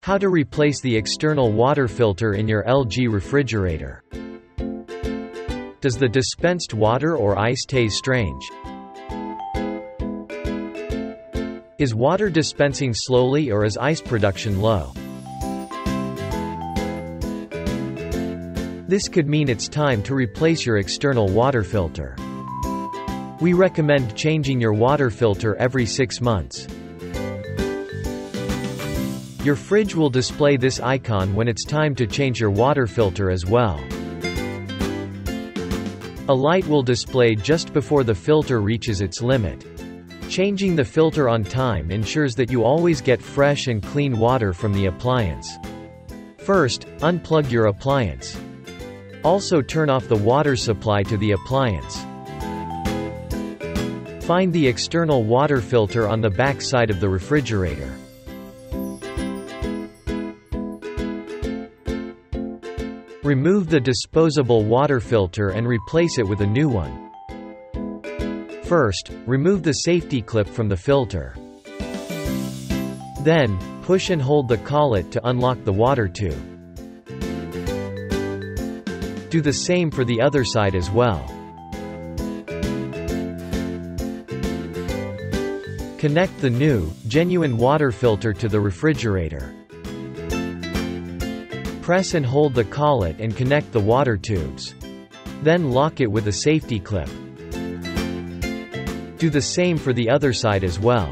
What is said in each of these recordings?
How to replace the external water filter in your LG refrigerator. Does the dispensed water or ice taste strange? Is water dispensing slowly or is ice production low? This could mean it's time to replace your external water filter. We recommend changing your water filter every 6 months. Your fridge will display this icon when it's time to change your water filter as well. A light will display just before the filter reaches its limit. Changing the filter on time ensures that you always get fresh and clean water from the appliance. First, unplug your appliance. Also turn off the water supply to the appliance. Find the external water filter on the back side of the refrigerator. Remove the disposable water filter and replace it with a new one. First, remove the safety clip from the filter. Then, push and hold the collet to unlock the water tube. Do the same for the other side as well. Connect the new, genuine water filter to the refrigerator. Press and hold the collet and connect the water tubes. Then lock it with a safety clip. Do the same for the other side as well.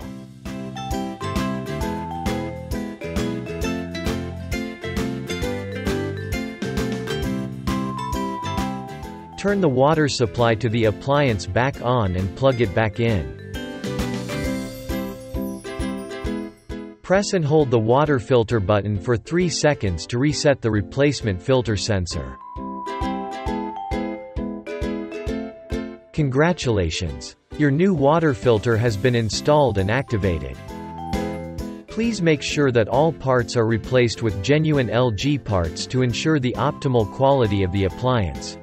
Turn the water supply to the appliance back on and plug it back in. Press and hold the water filter button for 3 seconds to reset the replacement filter sensor. Congratulations! Your new water filter has been installed and activated. Please make sure that all parts are replaced with genuine LG parts to ensure the optimal quality of the appliance.